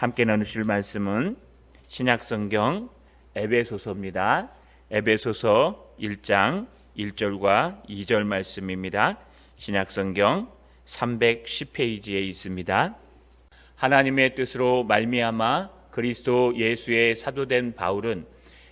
함께 나누실 말씀은 신약성경 에베소서입니다. 에베소서 1장 1절과 2절 말씀입니다. 신약성경 310페이지에 있습니다. 하나님의 뜻으로 말미암아 그리스도 예수의 사도된 바울은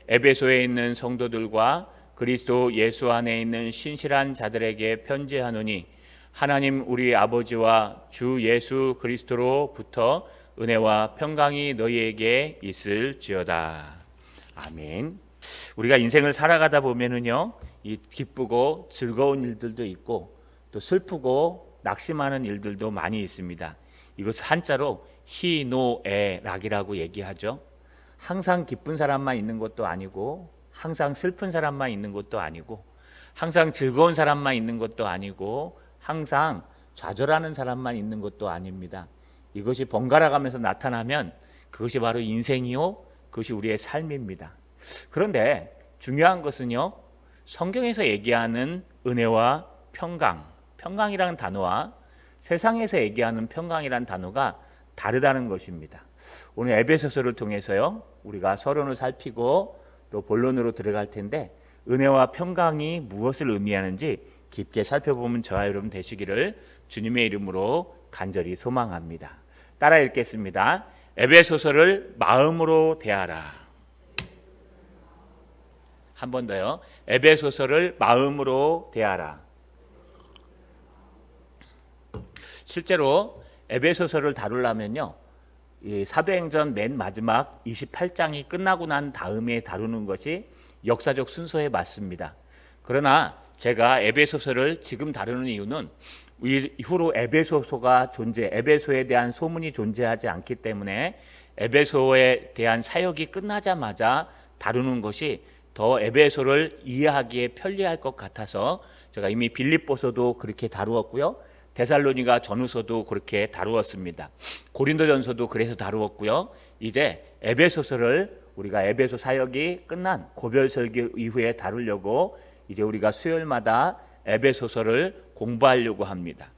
에베소에 있는 성도들과 그리스도 예수 안에 있는 신실한 자들에게 편지하노니 하나님 우리 아버지와 주 예수 그리스도로부터 은혜와 평강이 너희에게 있을지어다. 아멘. 우리가 인생을 살아가다 보면은요, 이 기쁘고 즐거운 일들도 있고 또 슬프고 낙심하는 일들도 많이 있습니다. 이것을 한자로 희노애락이라고 얘기하죠. 항상 기쁜 사람만 있는 것도 아니고 항상 슬픈 사람만 있는 것도 아니고 항상 즐거운 사람만 있는 것도 아니고 항상 좌절하는 사람만 있는 것도 아닙니다. 이것이 번갈아 가면서 나타나면 그것이 바로 인생이요, 그것이 우리의 삶입니다. 그런데 중요한 것은요, 성경에서 얘기하는 은혜와 평강이라는 단어와 세상에서 얘기하는 평강이라는 단어가 다르다는 것입니다. 오늘 에베소서를 통해서요, 우리가 서론을 살피고 또 본론으로 들어갈 텐데 은혜와 평강이 무엇을 의미하는지 깊게 살펴보면 저와 여러분 되시기를 주님의 이름으로 간절히 소망합니다. 따라 읽겠습니다. 에베소서를 마음으로 대하라. 한 번 더요. 에베소서를 마음으로 대하라. 실제로 에베소서를 다루려면요, 이 사도행전 맨 마지막 28장이 끝나고 난 다음에 다루는 것이 역사적 순서에 맞습니다. 그러나 제가 에베소서를 지금 다루는 이유는 이후로 에베소에 대한 소문이 존재하지 않기 때문에 에베소에 대한 사역이 끝나자마자 다루는 것이 더 에베소를 이해하기에 편리할 것 같아서 제가 이미 빌립보서도 그렇게 다루었고요, 데살로니가 전후서도 그렇게 다루었습니다. 고린도전서도 그래서 다루었고요. 이제 에베소서를 우리가 에베소 사역이 끝난 고별설교 이후에 다루려고 이제 우리가 수요일마다 에베소서를 공부하려고 합니다.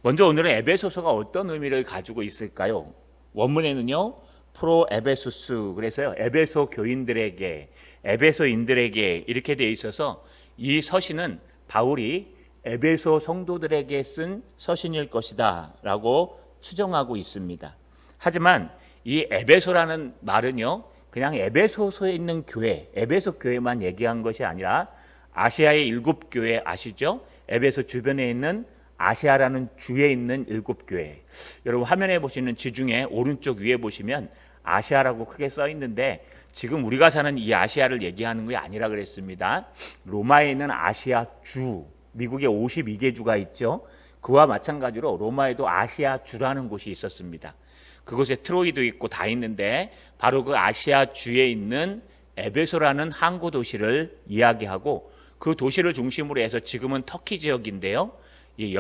먼저 오늘은 에베소서가 어떤 의미를 가지고 있을까요? 원문에는요, 프로 에베수스, 그래서요, 에베소 교인들에게, 에베소인들에게 이렇게 되어 있어서 이 서신은 바울이 에베소 성도들에게 쓴 서신일 것이다 라고 추정하고 있습니다. 하지만 이 에베소라는 말은요, 그냥 에베소서에 있는 교회, 에베소 교회만 얘기한 것이 아니라 아시아의 7교회 아시죠? 에베소 주변에 있는 아시아라는 주에 있는 7교회. 여러분 화면에 보시는 지중해 오른쪽 위에 보시면 아시아라고 크게 써 있는데 지금 우리가 사는 이 아시아를 얘기하는 게 아니라 그랬습니다. 로마에 있는 아시아 주, 미국에 52개 주가 있죠. 그와 마찬가지로 로마에도 아시아 주라는 곳이 있었습니다. 그곳에 트로이도 있고 다 있는데 바로 그 아시아 주에 있는 에베소라는 항구 도시를 이야기하고 그 도시를 중심으로 해서 지금은 터키 지역인데요, 이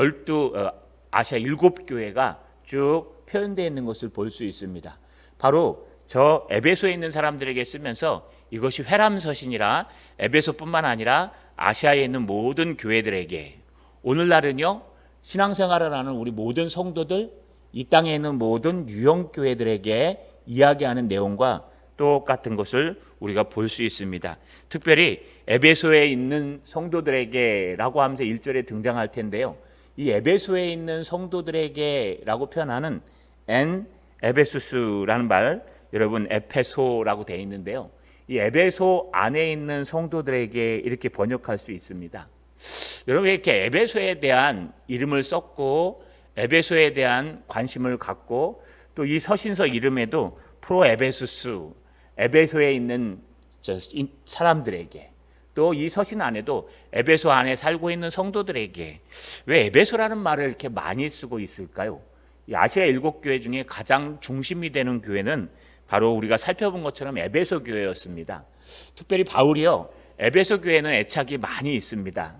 아시아 7교회가 쭉 표현되어 있는 것을 볼 수 있습니다. 바로 저 에베소에 있는 사람들에게 쓰면서 이것이 회람서신이라 에베소뿐만 아니라 아시아에 있는 모든 교회들에게, 오늘날은요, 신앙생활을 하는 우리 모든 성도들, 이 땅에 있는 모든 유형교회들에게 이야기하는 내용과 똑같은 것을 우리가 볼 수 있습니다. 특별히 에베소에 있는 성도들에게 라고 하면서 1절에 등장할 텐데요, 이 에베소에 있는 성도들에게 라고 표현하는 에베수스라는 말, 여러분 에페소라고 되어 있는데요, 이 에베소 안에 있는 성도들에게 이렇게 번역할 수 있습니다. 여러분 이렇게 에베소에 대한 이름을 썼고 에베소에 대한 관심을 갖고 또 이 서신서 이름에도 프로 에베수스, 에베소에 있는 사람들에게, 또 이 서신 안에도 에베소 안에 살고 있는 성도들에게 왜 에베소라는 말을 이렇게 많이 쓰고 있을까요? 이 아시아 7교회 중에 가장 중심이 되는 교회는 바로 우리가 살펴본 것처럼 에베소 교회였습니다. 특별히 바울이요, 에베소 교회는 애착이 많이 있습니다.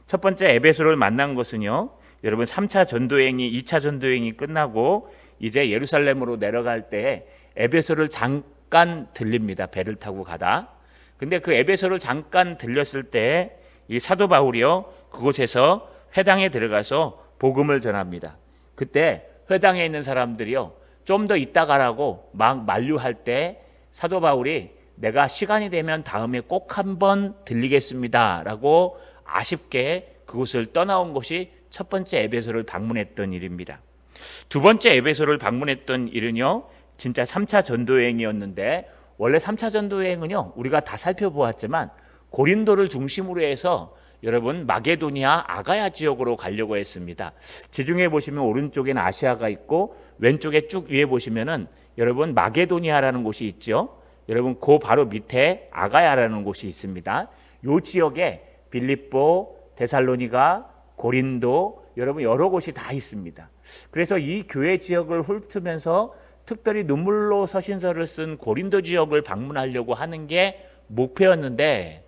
첫 번째 에베소를 만난 것은요, 여러분 3차 전도행이 2차 전도행이 끝나고 이제 예루살렘으로 내려갈 때 에베소를 잠깐 들립니다. 배를 타고 가다. 근데 그 에베소를 잠깐 들렸을 때 이 사도 바울이요, 그곳에서 회당에 들어가서 복음을 전합니다. 그때 회당에 있는 사람들이요, 좀 더 이따 가라고 막 만류할 때 사도 바울이 내가 시간이 되면 다음에 꼭 한번 들리겠습니다 라고 아쉽게 그곳을 떠나온 것이 첫 번째 에베소를 방문했던 일입니다. 두 번째 에베소를 방문했던 일은요, 진짜 3차 전도여행이었는데, 원래 3차 전도여행은요 우리가 다 살펴보았지만 고린도를 중심으로 해서 여러분 마게도니아 아가야 지역으로 가려고 했습니다. 지중해 보시면 오른쪽에는 아시아가 있고 왼쪽에 쭉 위에 보시면은 여러분 마게도니아라는 곳이 있죠. 여러분 그 바로 밑에 아가야라는 곳이 있습니다. 이 지역에 빌립보, 데살로니가, 고린도 여러분 여러 곳이 다 있습니다. 그래서 이 교회 지역을 훑으면서 특별히 눈물로 서신서를 쓴 고린도 지역을 방문하려고 하는 게 목표였는데,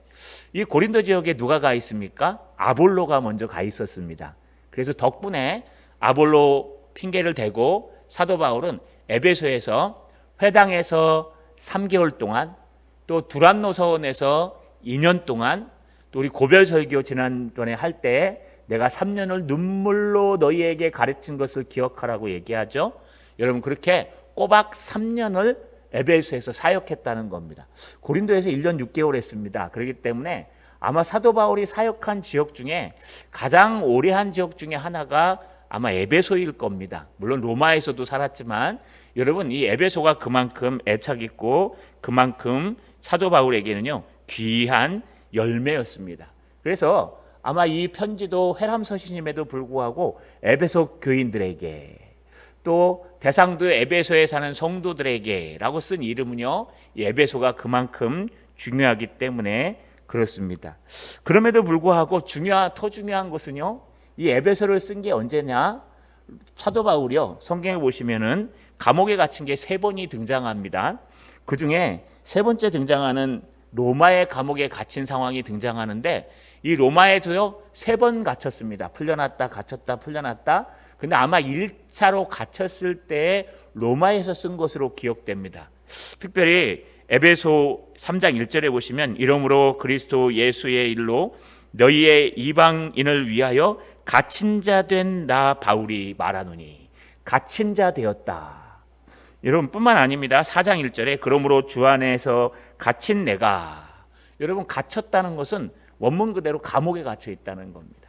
이 고린도 지역에 누가 가 있습니까? 아볼로가 먼저 가 있었습니다. 그래서 덕분에 아볼로 핑계를 대고 사도 바울은 에베소에서 회당에서 3개월 동안, 또 두란노 서원에서 2년 동안, 또 우리 고별 설교 지난번에 할 때 내가 3년을 눈물로 너희에게 가르친 것을 기억하라고 얘기하죠. 여러분 그렇게 꼬박 3년을 에베소에서 사역했다는 겁니다. 고린도에서 1년 6개월 했습니다. 그렇기 때문에 아마 사도 바울이 사역한 지역 중에 가장 오래 한 지역 중에 하나가 아마 에베소일 겁니다. 물론 로마에서도 살았지만 여러분 이 에베소가 그만큼 애착 있고 그만큼 사도 바울에게는요 귀한 열매였습니다. 그래서 아마 이 편지도 회람서신임에도 불구하고 에베소 교인들에게, 또 대상도 에베소에 사는 성도들에게라고 쓴 이름은요, 이 에베소가 그만큼 중요하기 때문에 그렇습니다. 그럼에도 불구하고 더 중요한 것은요, 이 에베소를 쓴 게 언제냐? 사도 바울이요, 성경에 보시면은 감옥에 갇힌 게 3번이 등장합니다. 그 중에 3번째 등장하는 로마의 감옥에 갇힌 상황이 등장하는데, 이 로마에서요 3번 갇혔습니다. 풀려났다 갇혔다 풀려났다. 근데 아마 1차로 갇혔을 때 로마에서 쓴 것으로 기억됩니다. 특별히 에베소 3장 1절에 보시면 이러므로 그리스도 예수의 일로 너희의 이방인을 위하여 갇힌 자 된 나 바울이 말하노니, 갇힌 자 되었다. 여러분 뿐만 아닙니다. 4장 1절에 그러므로 주 안에서 갇힌 내가, 여러분 갇혔다는 것은 원문 그대로 감옥에 갇혀 있다는 겁니다.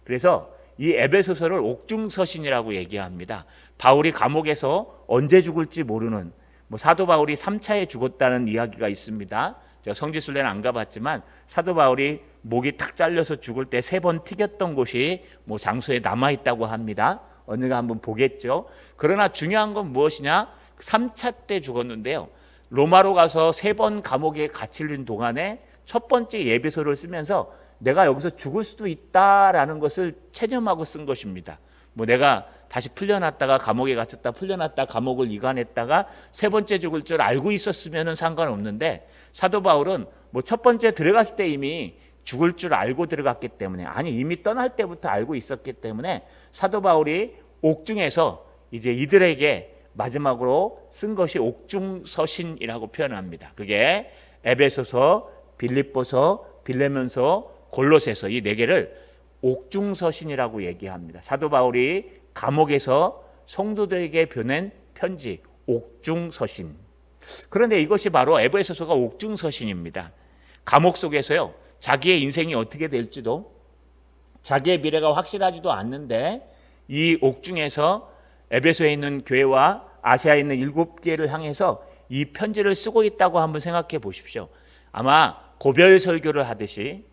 그래서 이 에베소서를 옥중서신이라고 얘기합니다. 바울이 감옥에서 언제 죽을지 모르는, 사도 바울이 3차에 죽었다는 이야기가 있습니다. 제가 성지순례는 안 가봤지만 사도 바울이 목이 탁 잘려서 죽을 때 3번 튀겼던 곳이 장소에 남아있다고 합니다. 언젠가 한번 보겠죠. 그러나 중요한 건 무엇이냐? 3차 때 죽었는데요, 로마로 가서 3번 감옥에 갇히는 동안에 첫 번째 에베소를 쓰면서 내가 여기서 죽을 수도 있다라는 것을 체념하고 쓴 것입니다. 내가 다시 풀려났다가 감옥에 갇혔다 풀려났다 감옥을 이간했다가 3번째 죽을 줄 알고 있었으면 상관없는데, 사도 바울은 첫 번째 들어갔을 때 이미 죽을 줄 알고 들어갔기 때문에, 아니 이미 떠날 때부터 알고 있었기 때문에 사도 바울이 옥중에서 이제 이들에게 마지막으로 쓴 것이 옥중서신이라고 표현합니다. 그게 에베소서, 빌립보서, 빌레몬서, 골로새서 이 4개를 옥중서신이라고 얘기합니다. 사도 바울이 감옥에서 성도들에게 보낸 편지, 옥중서신. 그런데 이것이 바로 에베소서가 옥중서신입니다. 감옥 속에서요, 자기의 인생이 어떻게 될지도, 자기의 미래가 확실하지도 않는데 이 옥중에서 에베소에 있는 교회와 아시아에 있는 7개를 향해서 이 편지를 쓰고 있다고 한번 생각해 보십시오. 아마 고별 설교를 하듯이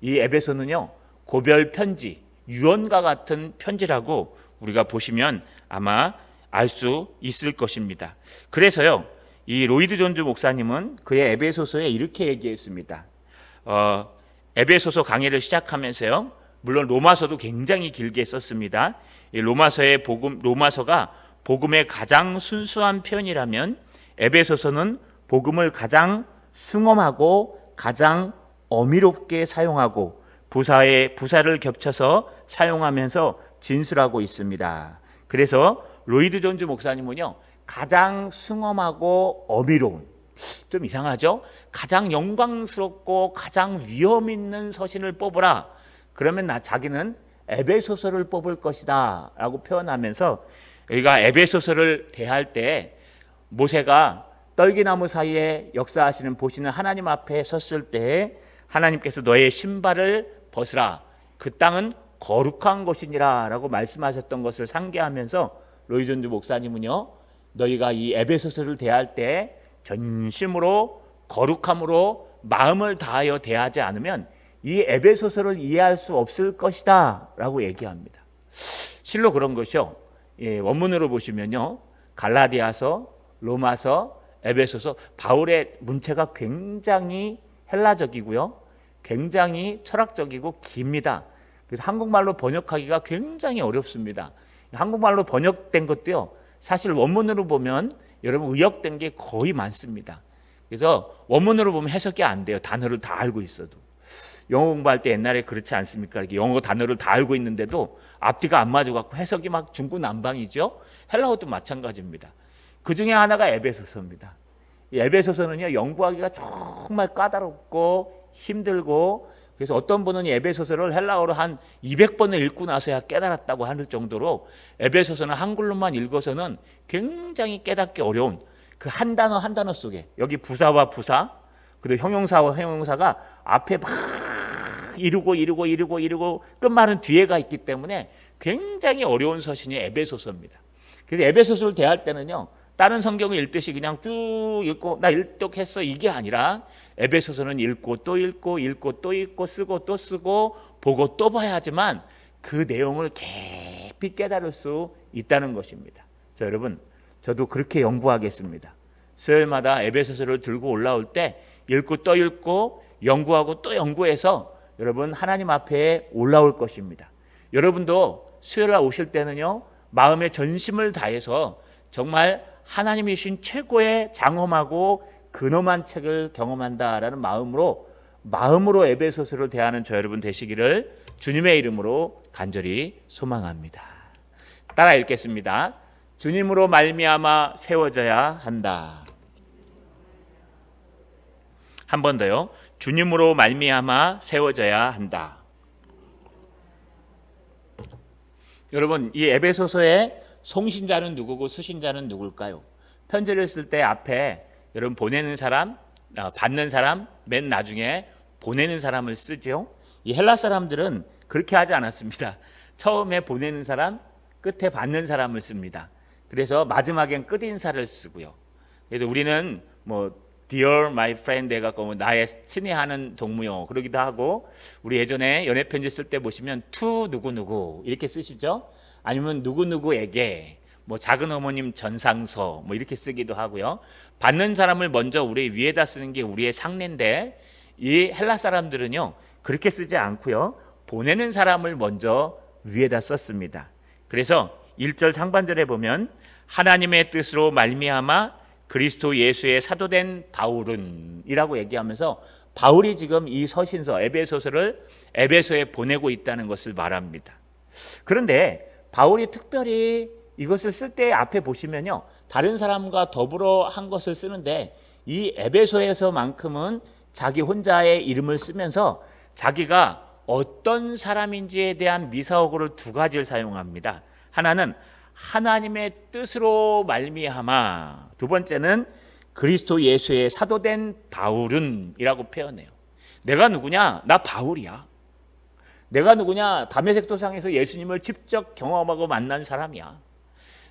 이 에베소는요 고별 편지, 유언과 같은 편지라고 우리가 보시면 아마 알 수 있을 것입니다. 그래서요 이 로이드 존즈 목사님은 그의 에베소서에 이렇게 얘기했습니다. 에베소서 강의를 시작하면서요, 물론 로마서도 굉장히 길게 썼습니다. 이 로마서가 복음의 가장 순수한 표현이라면 에베소서는 복음을 가장 숭엄하고 가장 어미롭게 사용하고 부사를 겹쳐서 사용하면서 진술하고 있습니다. 그래서 로이드 존즈 목사님은요, 가장 숭엄하고 어미로운, 좀 이상하죠? 가장 영광스럽고 가장 위험 있는 서신을 뽑으라. 그러면 자기는 에베소서를 뽑을 것이다 라고 표현하면서 여기가 에베소서를 대할 때 모세가 떨기나무 사이에 역사하시는 보시는 하나님 앞에 섰을 때 하나님께서 너의 신발을 벗으라. 그 땅은 거룩한 곳이니라 라고 말씀하셨던 것을 상기하면서 로이존드 목사님은요, 너희가 이 에베소서를 대할 때 전심으로 거룩함으로 마음을 다하여 대하지 않으면 이 에베소서를 이해할 수 없을 것이다 라고 얘기합니다. 실로 그런 것이요. 원문으로 보시면요, 갈라디아서, 로마서, 에베소서, 바울의 문체가 굉장히 헬라적이고요, 굉장히 철학적이고 깁니다. 그래서 한국말로 번역하기가 굉장히 어렵습니다. 한국말로 번역된 것도요, 사실 원문으로 보면 여러분 의역된 게 거의 많습니다. 그래서 원문으로 보면 해석이 안 돼요. 단어를 다 알고 있어도. 영어 공부할 때 옛날에 그렇지 않습니까? 이렇게 영어 단어를 다 알고 있는데도 앞뒤가 안 맞아갖고 해석이 막 중구난방이죠. 헬라어도 마찬가지입니다. 그 중에 하나가 에베소서입니다. 이 에베소서는요, 연구하기가 정말 까다롭고 힘들고, 그래서 어떤 분은 이 에베소서를 헬라어로 한 200번을 읽고 나서야 깨달았다고 하는 정도로 에베소서는 한글로만 읽어서는 굉장히 깨닫기 어려운 그 한 단어 한 단어 속에, 여기 부사와 부사, 그리고 형용사와 형용사가 앞에 막 이루고 끝말은 뒤에가 있기 때문에 굉장히 어려운 서신이 에베소서입니다. 그래서 에베소서를 대할 때는요, 다른 성경을 읽듯이 그냥 쭉 읽고 나 일독했어 이게 아니라 에베소서는 읽고 또 읽고 쓰고 또 쓰고 보고 또 봐야 하지만 그 내용을 깊이 깨달을 수 있다는 것입니다. 자, 여러분, 저도 그렇게 연구하겠습니다. 수요일마다 에베소서를 들고 올라올 때 읽고 또 읽고 연구하고 또 연구해서 여러분 하나님 앞에 올라올 것입니다. 여러분도 수요일날 오실 때는요, 마음의 전심을 다해서 정말 하나님이신 최고의 장엄하고 근엄한 책을 경험한다라는 마음으로 에베소서를 대하는 저 여러분 되시기를 주님의 이름으로 간절히 소망합니다. 따라 읽겠습니다. 주님으로 말미암아 세워져야 한다. 한 번 더요. 주님으로 말미암아 세워져야 한다. 여러분, 이 에베소서의 송신자는 누구고 수신자는 누굴까요? 편지를 쓸 때 앞에 여러분 보내는 사람, 받는 사람, 맨 나중에 보내는 사람을 쓰죠. 이 헬라 사람들은 그렇게 하지 않았습니다. 처음에 보내는 사람, 끝에 받는 사람을 씁니다. 그래서 마지막엔 끝인사를 쓰고요. 그래서 우리는 뭐 Dear my friend 해갖고 나의 친애하는 동무요 그러기도 하고, 우리 예전에 연애 편지 쓸 때 보시면 to 누구누구 이렇게 쓰시죠. 아니면 누구누구에게 뭐 작은 어머님 전상서 뭐 이렇게 쓰기도 하고요. 받는 사람을 먼저 우리 위에다 쓰는 게 우리의 상례인데, 이 헬라 사람들은요 그렇게 쓰지 않고요, 보내는 사람을 먼저 위에다 썼습니다. 그래서 1절 상반절에 보면 하나님의 뜻으로 말미암아 그리스도 예수의 사도된 바울은 이라고 얘기하면서 바울이 지금 이 서신서 에베소서를 에베소에 보내고 있다는 것을 말합니다. 그런데 바울이 특별히 이것을 쓸 때 앞에 보시면요, 다른 사람과 더불어 한 것을 쓰는데 이 에베소에서만큼은 자기 혼자의 이름을 쓰면서 자기가 어떤 사람인지에 대한 미사오고를 두 가지를 사용합니다. 하나는 하나님의 뜻으로 말미암아, 두 번째는 그리스도 예수의 사도된 바울은 이라고 표현해요. 내가 누구냐? 나 바울이야. 내가 누구냐? 다메섹 도상에서 예수님을 직접 경험하고 만난 사람이야.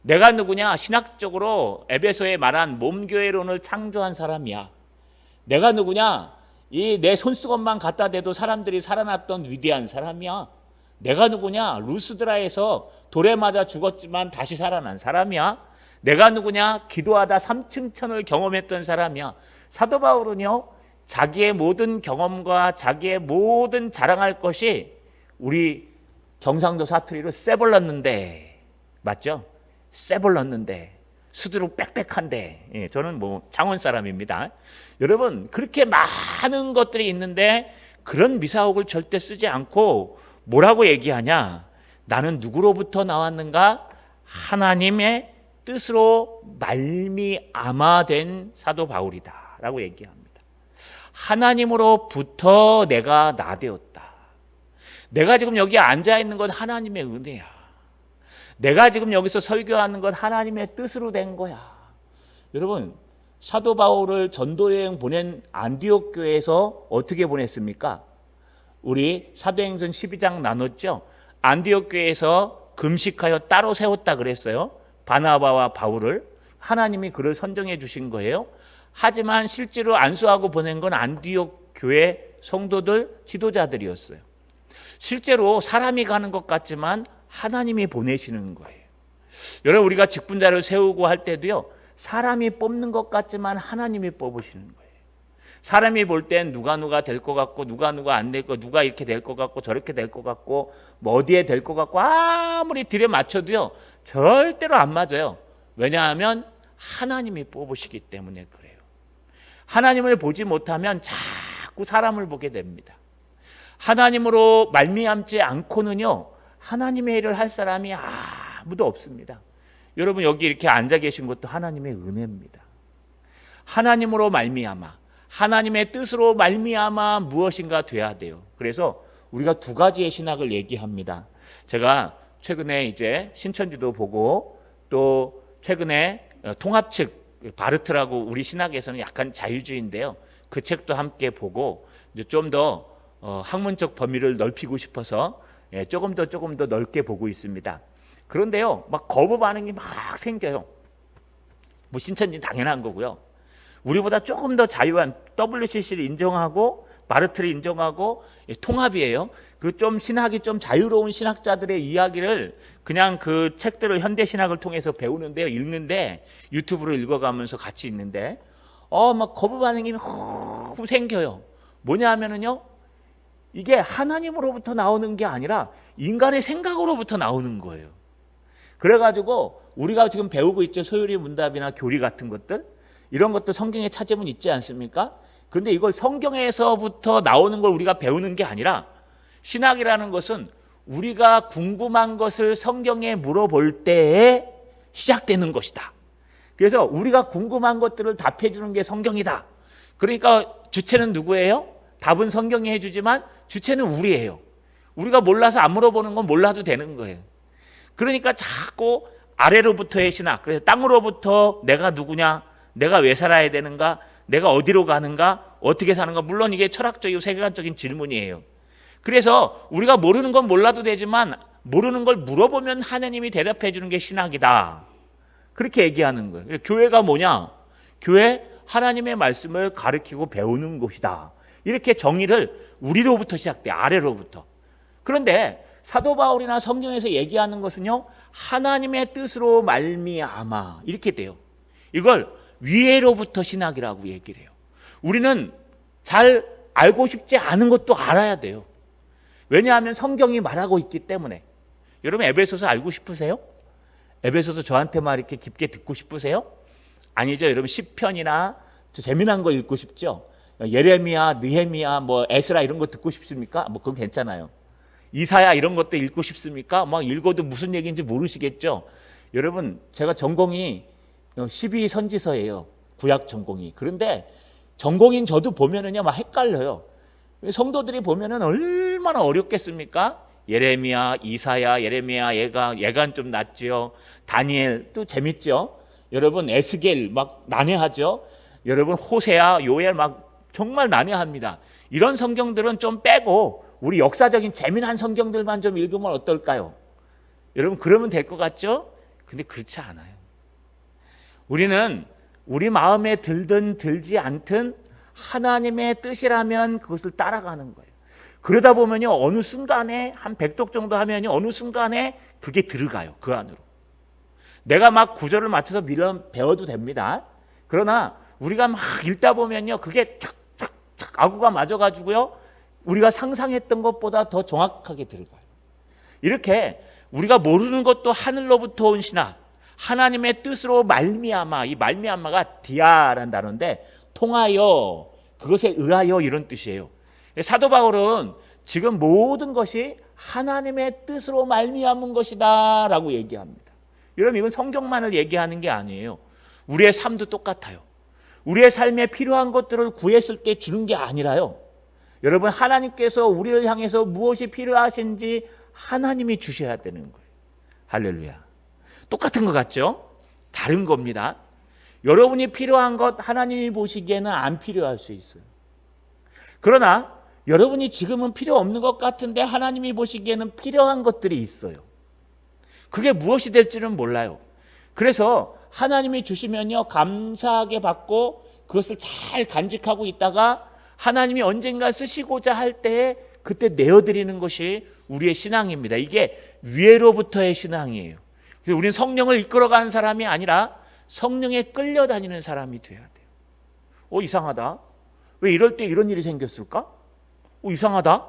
내가 누구냐? 신학적으로 에베소에 말한 몸교회론을 창조한 사람이야. 내가 누구냐? 이 내 손수건만 갖다 대도 사람들이 살아났던 위대한 사람이야. 내가 누구냐? 루스드라에서 돌에 맞아 죽었지만 다시 살아난 사람이야. 내가 누구냐? 기도하다 3층 천을 경험했던 사람이야. 사도 바울은요, 자기의 모든 경험과 자기의 모든 자랑할 것이 우리 경상도 사투리로 쎄벌렀는데, 맞죠? 쎄벌렀는데, 수두룩 빽빽한데, 저는 뭐 창원 사람입니다. 여러분, 그렇게 많은 것들이 있는데 그런 미사옥을 절대 쓰지 않고 뭐라고 얘기하냐? 나는 누구로부터 나왔는가? 하나님의 뜻으로 말미암아 된 사도 바울이다 라고 얘기합니다. 하나님으로부터 내가 나되었다. 내가 지금 여기 앉아있는 건 하나님의 은혜야. 내가 지금 여기서 설교하는 건 하나님의 뜻으로 된 거야. 여러분, 사도 바울을 전도 여행 보낸 안디옥 교회에서 어떻게 보냈습니까? 우리 사도행전 12장 나눴죠. 안디옥 교회에서 금식하여 따로 세웠다 그랬어요. 바나바와 바울을. 하나님이 그를 선정해 주신 거예요. 하지만 실제로 안수하고 보낸 건 안디옥 교회 성도들, 지도자들이었어요. 실제로 사람이 가는 것 같지만 하나님이 보내시는 거예요. 여러분, 우리가 직분자를 세우고 할 때도요, 사람이 뽑는 것 같지만 하나님이 뽑으시는 거예요. 사람이 볼 땐 누가 될 것 같고 누가 안 될 거, 누가 이렇게 될 것 같고 저렇게 될 것 같고 뭐 어디에 될 것 같고 아무리 들여 맞춰도요, 절대로 안 맞아요. 왜냐하면 하나님이 뽑으시기 때문에 그래요. 하나님을 보지 못하면 자꾸 사람을 보게 됩니다. 하나님으로 말미암지 않고는요, 하나님의 일을 할 사람이 아무도 없습니다. 여러분, 여기 이렇게 앉아 계신 것도 하나님의 은혜입니다. 하나님으로 말미암아, 하나님의 뜻으로 말미암아 무엇인가 돼야 돼요. 그래서 우리가 두 가지의 신학을 얘기합니다. 제가 최근에 이제 신천지도 보고 또 최근에 통합측 바르트라고 우리 신학에서는 약간 자유주의인데요. 그 책도 함께 보고 이제 좀 더 학문적 범위를 넓히고 싶어서 조금 더 넓게 보고 있습니다. 그런데요, 막 거부 반응이 막 생겨요. 뭐 신천지는 당연한 거고요. 우리보다 조금 더 자유한 WCC를 인정하고 바르트를 인정하고 통합이에요. 그 좀 신학이 좀 자유로운 신학자들의 이야기를 그냥 그 책들을 현대 신학을 통해서 배우는데요, 읽는데 유튜브로 읽어가면서 같이 읽는데 막 거부 반응이 생겨요. 뭐냐 하면은요, 이게 하나님으로부터 나오는 게 아니라 인간의 생각으로부터 나오는 거예요. 그래가지고 우리가 지금 배우고 있죠. 소요리 문답이나 교리 같은 것들, 이런 것도 성경에 찾으면 있지 않습니까? 그런데 이걸 성경에서부터 나오는 걸 우리가 배우는 게 아니라, 신학이라는 것은 우리가 궁금한 것을 성경에 물어볼 때에 시작되는 것이다. 그래서 우리가 궁금한 것들을 답해 주는 게 성경이다. 그러니까 주체는 누구예요? 답은 성경이 해주지만 주체는 우리예요. 우리가 몰라서 안 물어보는 건 몰라도 되는 거예요. 그러니까 자꾸 아래로부터의 신학, 그래서 땅으로부터 내가 누구냐, 내가 왜 살아야 되는가, 내가 어디로 가는가, 어떻게 사는가, 물론 이게 철학적이고 세계관적인 질문이에요. 그래서 우리가 모르는 건 몰라도 되지만 모르는 걸 물어보면 하나님이 대답해 주는 게 신학이다. 그렇게 얘기하는 거예요. 교회가 뭐냐? 교회 하나님의 말씀을 가르치고 배우는 곳이다. 이렇게 정의를 우리로부터 시작돼, 아래로부터. 그런데 사도 바울이나 성경에서 얘기하는 것은요, 하나님의 뜻으로 말미암아 이렇게 돼요. 이걸 위에로부터 신학이라고 얘기를 해요. 우리는 잘 알고 싶지 않은 것도 알아야 돼요. 왜냐하면 성경이 말하고 있기 때문에. 여러분, 에베소서 알고 싶으세요? 에베소서 저한테만 이렇게 깊게 듣고 싶으세요? 아니죠. 여러분, 시편이나 재미난 거 읽고 싶죠? 예레미야, 느헤미야, 뭐 에스라 이런 거 듣고 싶습니까? 뭐 그건 괜찮아요. 이사야 이런 것도 읽고 싶습니까? 막 읽어도 무슨 얘기인지 모르시겠죠? 여러분, 제가 전공이 12선지서예요. 구약 전공이. 그런데 전공인 저도 보면은요, 막 헷갈려요. 성도들이 보면은 얼마나 어렵겠습니까? 예레미야, 이사야, 예레미야, 예간 좀 낫죠. 다니엘 또 재밌죠. 여러분, 에스겔 막 난해하죠. 여러분, 호세아, 요엘 막 정말 난해합니다. 이런 성경들은 좀 빼고 우리 역사적인 재미난 성경들만 좀 읽으면 어떨까요? 여러분, 그러면 될 것 같죠? 근데 그렇지 않아요. 우리는 우리 마음에 들든 들지 않든 하나님의 뜻이라면 그것을 따라가는 거예요. 그러다 보면요, 어느 순간에 한 100독 정도 하면요, 어느 순간에 그게 들어가요. 그 안으로. 내가 막 구절을 맞춰서 배워도 됩니다. 그러나 우리가 막 읽다 보면요, 그게 착착착 아구가 맞아가지고요, 우리가 상상했던 것보다 더 정확하게 들어가요. 이렇게 우리가 모르는 것도 하늘로부터 온 신학, 하나님의 뜻으로 말미암아, 이 말미암아가 디아라는 단어인데 통하여, 그것에 의하여 이런 뜻이에요. 사도 바울은 지금 모든 것이 하나님의 뜻으로 말미암은 것이다 라고 얘기합니다. 여러분, 이건 성경만을 얘기하는 게 아니에요. 우리의 삶도 똑같아요. 우리의 삶에 필요한 것들을 구했을 때 주는 게 아니라요, 여러분, 하나님께서 우리를 향해서 무엇이 필요하신지 하나님이 주셔야 되는 거예요. 할렐루야. 똑같은 것 같죠? 다른 겁니다. 여러분이 필요한 것 하나님이 보시기에는 안 필요할 수 있어요. 그러나 여러분이 지금은 필요 없는 것 같은데 하나님이 보시기에는 필요한 것들이 있어요. 그게 무엇이 될지는 몰라요. 그래서 하나님이 주시면요, 감사하게 받고 그것을 잘 간직하고 있다가 하나님이 언젠가 쓰시고자 할 때에 그때 내어드리는 것이 우리의 신앙입니다. 이게 위로부터의 신앙이에요. 우리는 성령을 이끌어가는 사람이 아니라 성령에 끌려다니는 사람이 돼야 돼요. 이상하다. 왜 이럴 때 이런 일이 생겼을까? 이상하다.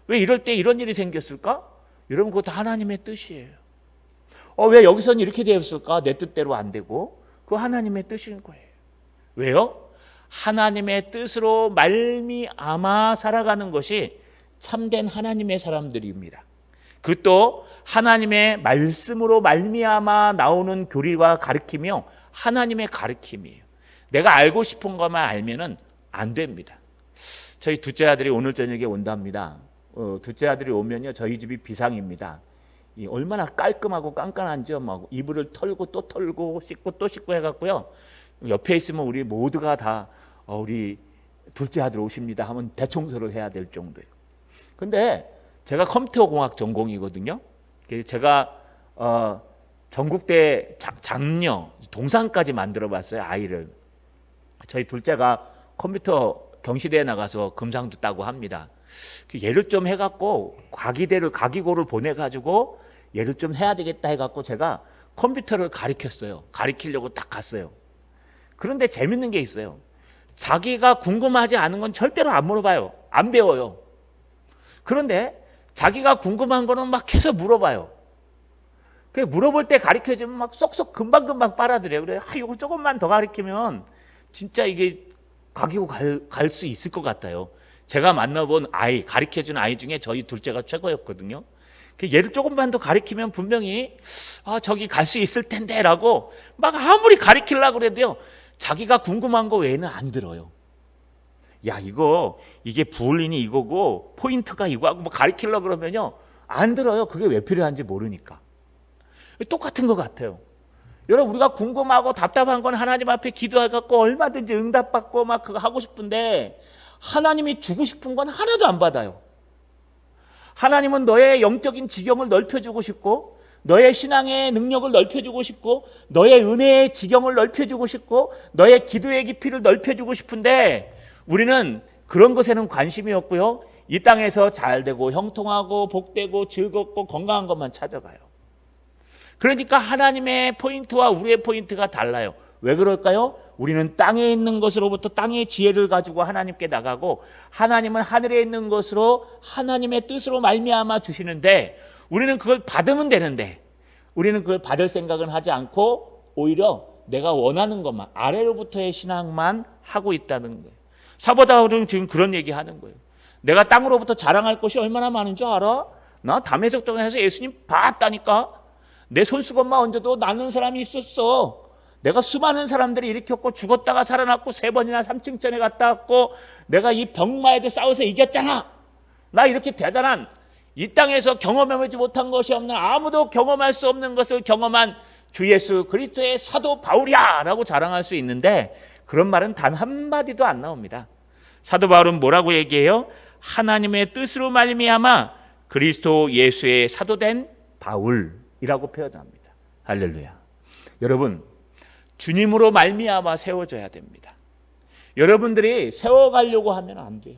왜 이럴 때 이런 일이 생겼을까? 여러분, 그것도 하나님의 뜻이에요. 왜 여기서는 이렇게 되었을까? 내 뜻대로 안 되고. 그거 하나님의 뜻인 거예요. 왜요? 하나님의 뜻으로 말미암아 살아가는 것이 참된 하나님의 사람들입니다. 그것도 하나님의 말씀으로 말미암아 나오는 교리와 가르침이요, 하나님의 가르침이에요. 내가 알고 싶은 것만 알면은 안 됩니다. 저희 둘째 아들이 오늘 저녁에 온답니다. 둘째 아들이 오면요, 저희 집이 비상입니다. 얼마나 깔끔하고 깐깐한지요. 막 이불을 털고 또 털고 씻고 또 씻고 해갖고요, 옆에 있으면 우리 모두가 다 우리 둘째 아들 오십니다 하면 대청소를 해야 될 정도예요. 근데 제가 컴퓨터공학 전공이거든요. 제가 전국대 장려 동상까지 만들어봤어요, 아이를. 저희 둘째가 컴퓨터 경시대에 나가서 금상도 따고 합니다. 얘를 좀 해갖고 과기고를 보내가지고 얘를 좀 해야 되겠다 해갖고 제가 컴퓨터를 가르치려고 딱 갔어요. 그런데 재밌는 게 있어요. 자기가 궁금하지 않은 건 절대로 안 물어봐요. 안 배워요. 그런데 자기가 궁금한 거는 막 계속 물어봐요. 그 물어볼 때 가르쳐주면 막 쏙쏙 금방금방 빨아들여요. 그래, 이거 조금만 더 가르치면 진짜 이게 가기고 갈 수 있을 것 같아요. 제가 만나본 가르쳐준 아이 중에 저희 둘째가 최고였거든요. 얘를 조금만 더 가르치면 분명히 저기 갈 수 있을 텐데 라고 막 아무리 가르치려고 그래도요, 자기가 궁금한 거 외에는 안 들어요. 야, 이게 부울린이 이거고 포인트가 이거하고 뭐 가르치려고 그러면요, 안 들어요. 그게 왜 필요한지 모르니까. 똑같은 것 같아요. 여러분, 우리가 궁금하고 답답한 건 하나님 앞에 기도해갖고 얼마든지 응답받고 막 그거 하고 싶은데 하나님이 주고 싶은 건 하나도 안 받아요. 하나님은 너의 영적인 지경을 넓혀주고 싶고, 너의 신앙의 능력을 넓혀주고 싶고, 너의 은혜의 지경을 넓혀주고 싶고, 너의 기도의 깊이를 넓혀주고 싶은데 우리는 그런 것에는 관심이 없고요, 이 땅에서 잘되고 형통하고 복되고 즐겁고 건강한 것만 찾아가요. 그러니까 하나님의 포인트와 우리의 포인트가 달라요. 왜 그럴까요? 우리는 땅에 있는 것으로부터 땅의 지혜를 가지고 하나님께 나가고, 하나님은 하늘에 있는 것으로 하나님의 뜻으로 말미암아 주시는데, 우리는 그걸 받으면 되는데 우리는 그걸 받을 생각은 하지 않고 오히려 내가 원하는 것만, 아래로부터의 신앙만 하고 있다는 거예요. 사도 바울은 지금 그런 얘기하는 거예요. 내가 땅으로부터 자랑할 것이 얼마나 많은 줄 알아? 나 담에색동에서 예수님 봤다니까. 내 손수건만 얹어도 낫는 사람이 있었어. 내가 수많은 사람들이 일으켰고, 죽었다가 살아났고, 3번이나 3층전에 갔다 왔고, 내가 이 병마에도 싸워서 이겼잖아. 나 이렇게 대단한, 이 땅에서 경험해보지 못한 것이 없는, 아무도 경험할 수 없는 것을 경험한 주 예수 그리스도의 사도 바울이야 라고 자랑할 수 있는데, 그런 말은 단 한마디도 안 나옵니다. 사도 바울은 뭐라고 얘기해요? 하나님의 뜻으로 말미암아 그리스도 예수의 사도된 바울이라고 표현합니다. 할렐루야. 여러분, 주님으로 말미암아 세워져야 됩니다. 여러분들이 세워가려고 하면 안 돼요.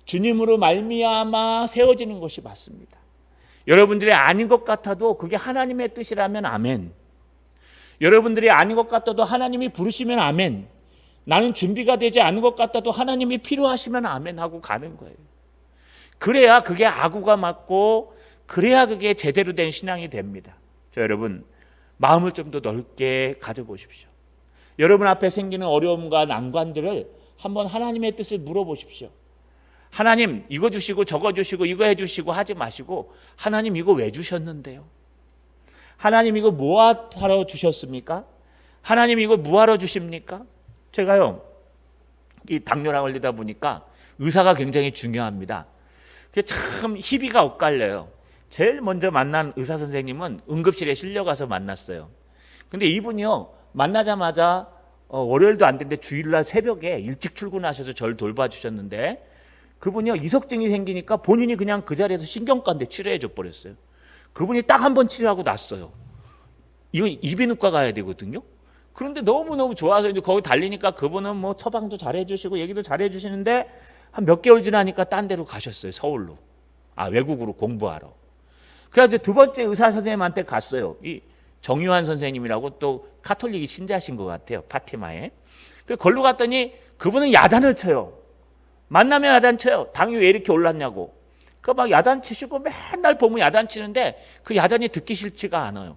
주님으로 말미암아 세워지는 것이 맞습니다. 여러분들이 아닌 것 같아도 그게 하나님의 뜻이라면 아멘. 여러분들이 아닌 것 같아도 하나님이 부르시면 아멘. 나는 준비가 되지 않은 것 같아도 하나님이 필요하시면 아멘 하고 가는 거예요. 그래야 그게 아구가 맞고, 그래야 그게 제대로 된 신앙이 됩니다. 여러분, 마음을 좀 더 넓게 가져보십시오. 여러분 앞에 생기는 어려움과 난관들을 한번 하나님의 뜻을 물어보십시오. 하나님 이거 주시고 저거 주시고 이거 해주시고 하지 마시고, 하나님 이거 왜 주셨는데요? 하나님 이거 뭐하러 주셨습니까? 하나님 이거 뭐하러 주십니까? 제가요, 이 당뇨랑 걸리다 보니까 의사가 굉장히 중요합니다. 참 희비가 엇갈려요. 제일 먼저 만난 의사 선생님은 응급실에 실려가서 만났어요. 근데 이분이요, 만나자마자 월요일도 안 됐는데 주일날 새벽에 일찍 출근하셔서 저를 돌봐주셨는데, 그분이요, 이석증이 생기니까 본인이 그냥 그 자리에서 신경과인데 치료해 줘 버렸어요. 그분이 딱 한 번 치료하고 났어요. 이거 이비인후과 가야 되거든요. 그런데 너무너무 좋아서 이제 거기 달리니까 그분은 뭐 처방도 잘해 주시고 얘기도 잘해 주시는데, 한 몇 개월 지나니까 딴 데로 가셨어요. 서울로. 외국으로 공부하러. 그래서 두 번째 의사 선생님한테 갔어요. 이 정유환 선생님이라고, 또 카톨릭이 신자신 것 같아요. 파티마에. 그래서 걸로 갔더니 그분은 야단을 쳐요. 만나면 야단 쳐요. 당이 왜 이렇게 올랐냐고. 그 막 야단 치시고 맨날 보면 야단 치는데 그 야단이 듣기 싫지가 않아요.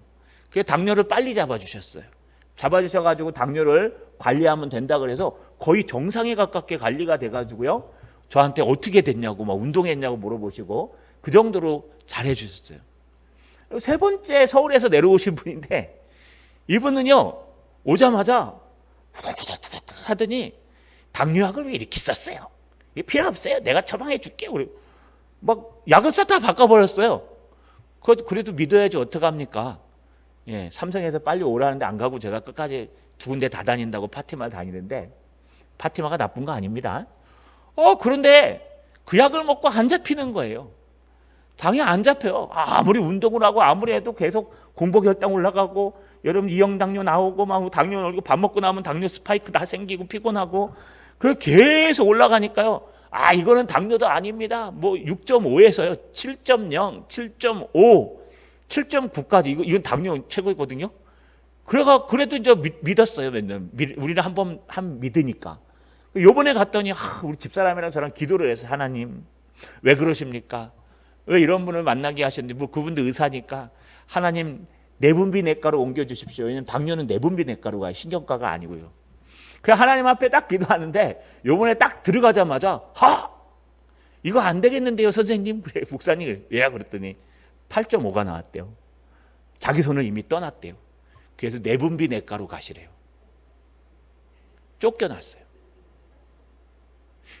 그래서 당뇨를 빨리 잡아주셨어요. 잡아주셔가지고 당뇨를 관리하면 된다 그래서 거의 정상에 가깝게 관리가 돼가지고요. 저한테 어떻게 됐냐고, 막 운동했냐고 물어보시고 그 정도로 잘해주셨어요. 세 번째 서울에서 내려오신 분인데, 이분은요, 오자마자 투덜투덜 하더니 당뇨약을 왜 이렇게 썼어요? 이게 필요 없어요. 내가 처방해 줄게요. 막 약을 썼다 바꿔버렸어요. 그래도 믿어야지 어떡합니까? 예, 삼성에서 빨리 오라는데 안 가고 제가 끝까지 두 군데 다 다닌다고 파티마 다니는데, 파티마가 나쁜 거 아닙니다. 그런데 그 약을 먹고 안 잡히는 거예요. 당이 안 잡혀요. 아무리 운동을 하고 아무리 해도 계속 공복혈당 올라가고, 여러분 이형당뇨 나오고, 막 당뇨 올고, 밥 먹고 나면 당뇨 스파이크 다 생기고 피곤하고, 그래 계속 올라가니까요. 이거는 당뇨도 아닙니다. 뭐 6.5에서요 7.0, 7.5, 7.9까지 이건 당뇨 최고거든요. 그래도 이제 믿었어요. 맨날 우리는 한번 믿으니까. 요번에 갔더니 우리 집사람이랑 저랑 기도를 해서, 하나님 왜 그러십니까? 왜 이런 분을 만나게 하셨는데, 뭐 그분도 의사니까 하나님 내분비내과로 옮겨주십시오. 왜냐하면 당뇨는 내분비내과로 가요. 신경과가 아니고요. 그래서 하나님 앞에 딱 기도하는데, 요번에 딱 들어가자마자 이거 안 되겠는데요 선생님. 그래, 목사님 왜야 그랬더니 8.5가 나왔대요. 자기 손을 이미 떠났대요. 그래서 내분비내과로 가시래요. 쫓겨났어요.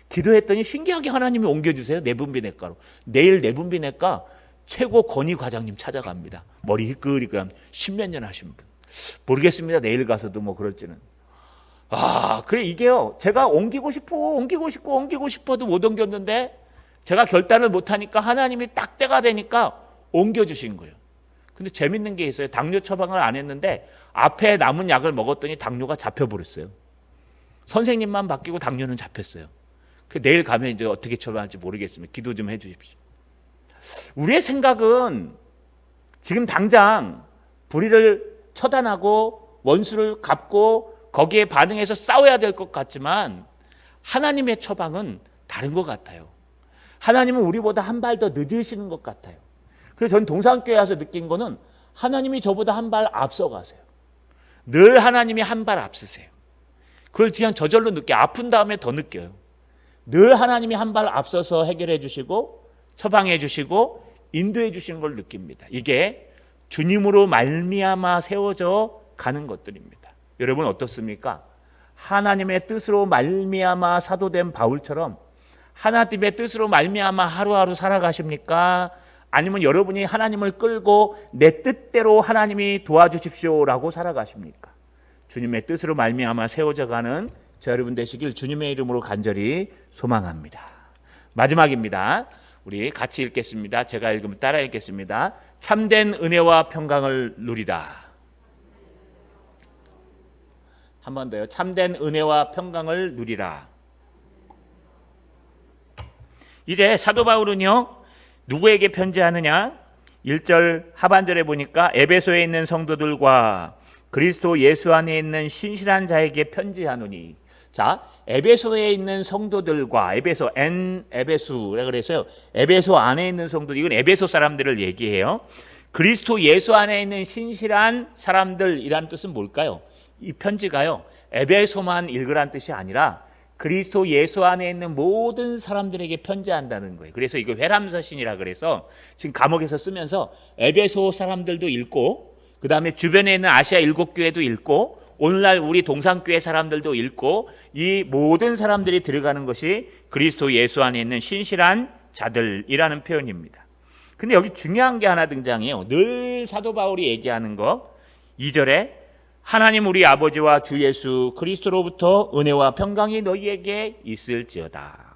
기도했더니 신기하게 하나님이 옮겨주세요. 내분비내과로. 내일 내분비내과 최고 권위 과장님 찾아갑니다. 머리 희끗희끗한 10몇 년 하신 분. 모르겠습니다. 내일 가서도 뭐 그럴지는. 그래, 이게요, 제가 옮기고 싶어도 못 옮겼는데, 제가 결단을 못하니까 하나님이 딱 때가 되니까 옮겨주신 거예요. 근데 재밌는 게 있어요. 당뇨 처방을 안 했는데 앞에 남은 약을 먹었더니 당뇨가 잡혀버렸어요. 선생님만 바뀌고 당뇨는 잡혔어요. 내일 가면 이제 어떻게 처방할지 모르겠습니다. 기도 좀 해주십시오. 우리의 생각은 지금 당장 불의를 처단하고 원수를 갚고 거기에 반응해서 싸워야 될 것 같지만, 하나님의 처방은 다른 것 같아요. 하나님은 우리보다 한 발 더 늦으시는 것 같아요. 그래서 저는 동산교회 와서 느낀 거는, 하나님이 저보다 한 발 앞서 가세요. 늘 하나님이 한 발 앞서세요. 그걸 그냥 저절로 느껴요. 아픈 다음에 더 느껴요. 늘 하나님이 한 발 앞서서 해결해 주시고 처방해 주시고 인도해 주시는 걸 느낍니다. 이게 주님으로 말미암아 세워져 가는 것들입니다. 여러분 어떻습니까? 하나님의 뜻으로 말미암아 사도된 바울처럼 하나님의 뜻으로 말미암아 하루하루 살아가십니까? 아니면 여러분이 하나님을 끌고 내 뜻대로 하나님이 도와주십시오라고 살아가십니까? 주님의 뜻으로 말미암아 세워져 가는 저 여러분 되시길 주님의 이름으로 간절히 소망합니다. 마지막입니다. 우리 같이 읽겠습니다. 제가 읽으면 따라 읽겠습니다. 참된 은혜와 평강을 누리다. 한 번 더요. 참된 은혜와 평강을 누리라. 이제 사도 바울은요, 누구에게 편지하느냐? 1절 하반절에 보니까 에베소에 있는 성도들과 그리스도 예수 안에 있는 신실한 자에게 편지하노니. 자, 에베소에 있는 성도들과, 에베소라 그래서요, 에베소 안에 있는 성도들, 이건 에베소 사람들을 얘기해요. 그리스도 예수 안에 있는 신실한 사람들이라는 뜻은 뭘까요? 이 편지가요, 에베소만 읽으란 뜻이 아니라 그리스도 예수 안에 있는 모든 사람들에게 편지한다는 거예요. 그래서 이거 회람서신이라 그래서 지금 감옥에서 쓰면서 에베소 사람들도 읽고, 그 다음에 주변에 있는 아시아 7교회도 읽고, 오늘날 우리 동산교회 사람들도 읽고, 이 모든 사람들이 들어가는 것이 그리스도 예수 안에 있는 신실한 자들이라는 표현입니다. 근데 여기 중요한 게 하나 등장해요. 늘 사도 바울이 얘기하는 거 2절에 하나님 우리 아버지와 주 예수 그리스도로부터 은혜와 평강이 너희에게 있을지어다.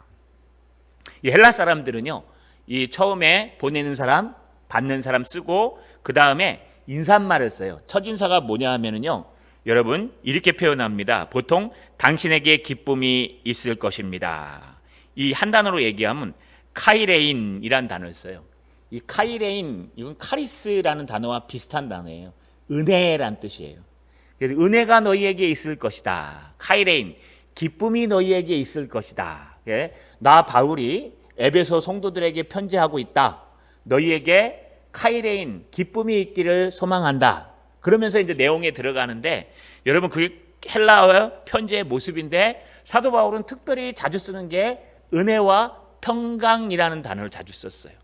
이 헬라 사람들은요, 이 처음에 보내는 사람, 받는 사람 쓰고 그 다음에 인사말을 써요. 첫인사가 뭐냐 하면은요, 여러분 이렇게 표현합니다. 보통 당신에게 기쁨이 있을 것입니다. 이 한 단어로 얘기하면 카이레인이란 단어를 써요. 이 카이레인, 이건 카리스라는 단어와 비슷한 단어예요. 은혜란 뜻이에요. 그래서 은혜가 너희에게 있을 것이다. 카이레인, 기쁨이 너희에게 있을 것이다. 예? 나 바울이 에베소 성도들에게 편지하고 있다. 너희에게 카이레인, 기쁨이 있기를 소망한다. 그러면서 이제 내용에 들어가는데, 여러분 그게 헬라어 편지의 모습인데 사도 바울은 특별히 자주 쓰는 게 은혜와 평강이라는 단어를 자주 썼어요.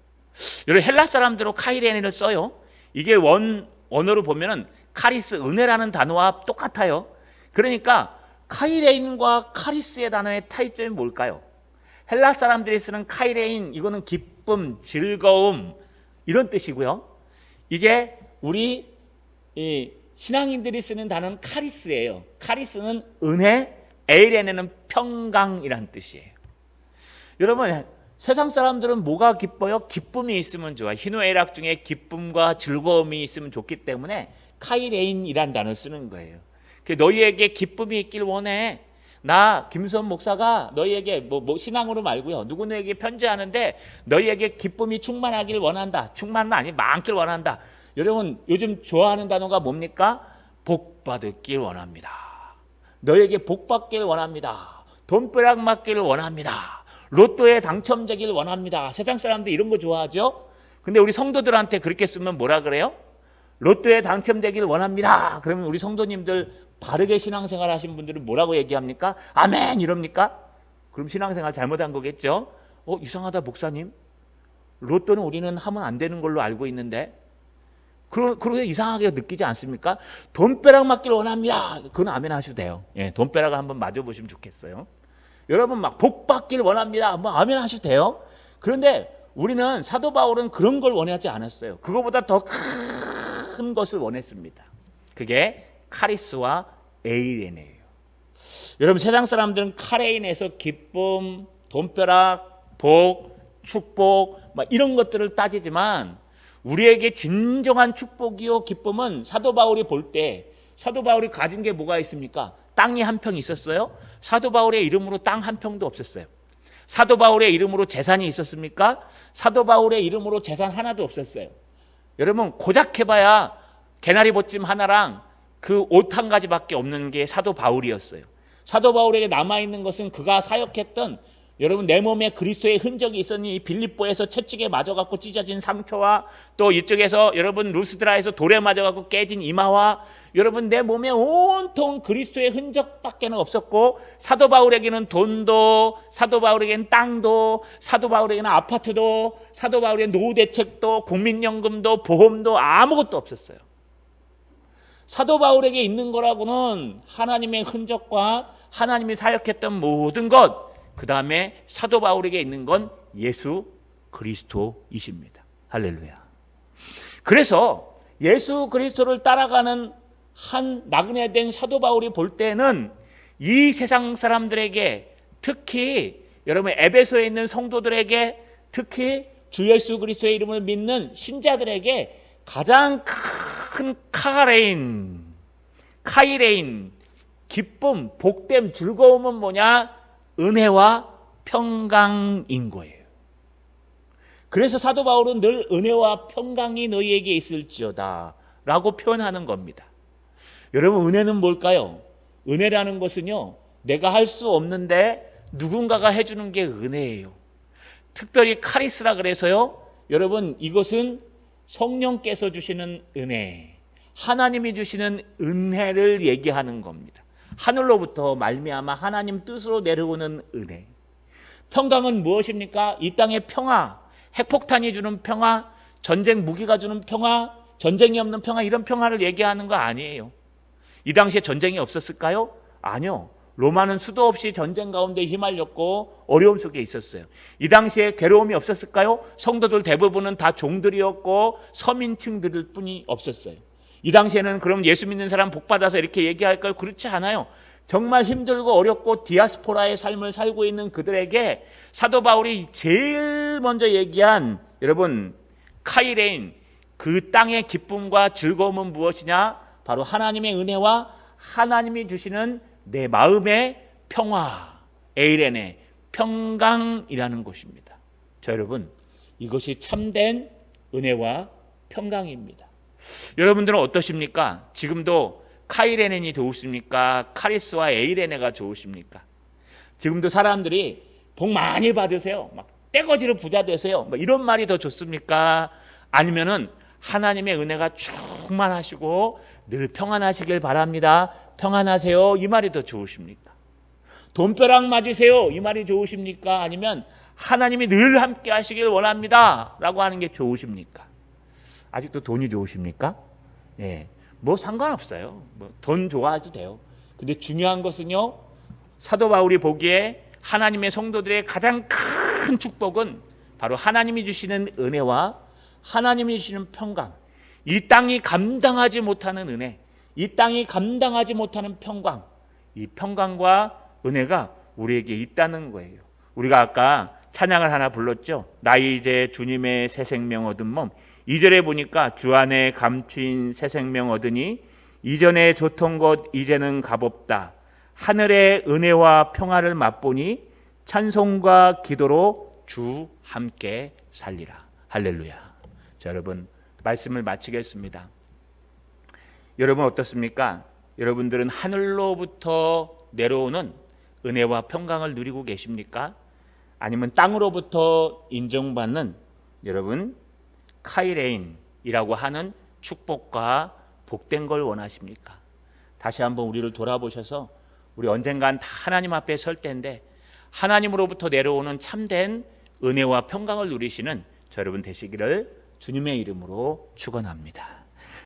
여러분 헬라 사람들은 카이레인을 써요. 이게 원어로 보면은 카리스, 은혜라는 단어와 똑같아요. 그러니까 카이레인과 카리스의 단어의 차이점이 뭘까요? 헬라 사람들이 쓰는 카이레인, 이거는 기쁨, 즐거움 이런 뜻이고요. 이게 우리 신앙인들이 쓰는 단어는 카리스예요. 카리스는 은혜, 에이레네는 평강이란 뜻이에요. 여러분 세상 사람들은 뭐가 기뻐요? 기쁨이 있으면 좋아. 희노애락 중에 기쁨과 즐거움이 있으면 좋기 때문에 카이레인이란 단어를 쓰는 거예요. 너희에게 기쁨이 있길 원해. 나 김수원 목사가 너희에게 뭐 신앙으로 말고요, 누구에게 편지하는데 너희에게 기쁨이 충만하길 원한다. 충만은 아니 많길 원한다. 여러분 요즘 좋아하는 단어가 뭡니까? 복 받길 원합니다. 너희에게 복 받길 원합니다. 돈벼락 맞기를 원합니다. 로또에 당첨되길 원합니다. 세상 사람들 이런 거 좋아하죠? 근데 우리 성도들한테 그렇게 쓰면 뭐라 그래요? 로또에 당첨되길 원합니다. 그러면 우리 성도님들 바르게 신앙생활 하신 분들은 뭐라고 얘기합니까? 아멘 이럽니까? 그럼 신앙생활 잘못한 거겠죠? 이상하다 목사님. 로또는 우리는 하면 안 되는 걸로 알고 있는데 그러게 이상하게 느끼지 않습니까? 돈벼락 맞길 원합니다. 그건 아멘 하셔도 돼요. 예, 돈벼락을 한번 맞아보시면 좋겠어요. 여러분 막 복 받길 원합니다. 뭐 아멘 하셔도 돼요. 그런데 우리는 사도 바울은 그런 걸 원하지 않았어요. 그거보다 더 큰 것을 원했습니다. 그게 카리스와 에이레네예요. 여러분 세상 사람들은 카레인에서 기쁨, 돈벼락, 복, 축복 막 이런 것들을 따지지만 우리에게 진정한 축복이요 기쁨은 사도 바울이 볼 때 사도 바울이 가진 게 뭐가 있습니까? 땅이 한 평 있었어요? 사도 바울의 이름으로 땅 한 평도 없었어요. 사도 바울의 이름으로 재산이 있었습니까? 사도 바울의 이름으로 재산 하나도 없었어요. 여러분 고작 해봐야 개나리 보찜 하나랑 그 옷 한 가지밖에 없는 게 사도 바울이었어요. 사도 바울에게 남아있는 것은 그가 사역했던, 여러분 내 몸에 그리스도의 흔적이 있었니, 빌립보에서 채찍에 맞아갖고 찢어진 상처와 또 이쪽에서 여러분 루스드라에서 돌에 맞아갖고 깨진 이마와 여러분 내 몸에 온통 그리스도의 흔적밖에는 없었고, 사도 바울에게는 돈도, 사도 바울에게는 땅도, 사도 바울에게는 아파트도, 사도 바울의 노후 대책도, 국민연금도, 보험도 아무것도 없었어요. 사도 바울에게 있는 거라고는 하나님의 흔적과 하나님이 사역했던 모든 것, 그 다음에 사도 바울에게 있는 건 예수 그리스도이십니다. 할렐루야. 그래서 예수 그리스도를 따라가는 한 나그네 된 사도 바울이 볼 때는 이 세상 사람들에게, 특히 여러분 에베소에 있는 성도들에게, 특히 주 예수 그리스도의 이름을 믿는 신자들에게 가장 큰 카이레인, 기쁨, 복됨, 즐거움은 뭐냐? 은혜와 평강인 거예요. 그래서 사도 바울은 늘 은혜와 평강이 너희에게 있을지어다 라고 표현하는 겁니다. 여러분 은혜는 뭘까요? 은혜라는 것은요, 내가 할 수 없는데 누군가가 해주는 게 은혜예요. 특별히 카리스라 그래서요, 여러분 이것은 성령께서 주시는 은혜, 하나님이 주시는 은혜를 얘기하는 겁니다. 하늘로부터 말미암아 하나님 뜻으로 내려오는 은혜. 평강은 무엇입니까? 이 땅의 평화, 핵폭탄이 주는 평화, 전쟁 무기가 주는 평화, 전쟁이 없는 평화, 이런 평화를 얘기하는 거 아니에요. 이 당시에 전쟁이 없었을까요? 아니요. 로마는 수도 없이 전쟁 가운데 휘말렸고 어려움 속에 있었어요. 이 당시에 괴로움이 없었을까요? 성도들 대부분은 다 종들이었고 서민층들일 뿐이 없었어요. 이 당시에는 그럼 예수 믿는 사람 복 받아서 이렇게 얘기할까요? 그렇지 않아요. 정말 힘들고 어렵고 디아스포라의 삶을 살고 있는 그들에게 사도 바울이 제일 먼저 얘기한, 여러분, 카이레인, 그 땅의 기쁨과 즐거움은 무엇이냐? 바로 하나님의 은혜와 하나님이 주시는 내 마음의 평화, 에이레네, 평강이라는 것입니다. 자, 여러분, 이것이 참된 은혜와 평강입니다. 여러분들은 어떠십니까? 지금도 카이레넨이 좋으십니까? 카리스와 에이레네가 좋으십니까? 지금도 사람들이 복 많이 받으세요, 막 떼거지로 부자 되세요, 뭐 이런 말이 더 좋습니까? 아니면은 하나님의 은혜가 충만하시고 늘 평안하시길 바랍니다, 평안하세요, 이 말이 더 좋으십니까? 돈벼락 맞으세요, 이 말이 좋으십니까? 아니면 하나님이 늘 함께 하시길 원합니다 라고 하는 게 좋으십니까? 아직도 돈이 좋으십니까? 예, 뭐 상관없어요. 뭐 돈 좋아해도 돼요. 근데 중요한 것은요, 사도 바울이 보기에 하나님의 성도들의 가장 큰 축복은 바로 하나님이 주시는 은혜와 하나님이 주시는 평강, 이 땅이 감당하지 못하는 은혜, 이 땅이 감당하지 못하는 평강, 이 평강과 은혜가 우리에게 있다는 거예요. 우리가 아까 찬양을 하나 불렀죠. 나 이제 주님의 새 생명 얻은 몸. 2절에 보니까 주 안에 감추인 새 생명 얻으니 이전에 좋던 것 이제는 값없다. 하늘의 은혜와 평화를 맛보니 찬송과 기도로 주 함께 살리라. 할렐루야. 자, 여러분, 말씀을 마치겠습니다. 여러분 어떻습니까? 여러분들은 하늘로부터 내려오는 은혜와 평강을 누리고 계십니까? 아니면 땅으로부터 인정받는, 여러분, 카이레인이라고 하는 축복과 복된 걸 원하십니까? 다시 한번 우리를 돌아보셔서 우리 언젠간 다 하나님 앞에 설 때인데 하나님으로부터 내려오는 참된 은혜와 평강을 누리시는 저 여러분 되시기를 주님의 이름으로 축원합니다.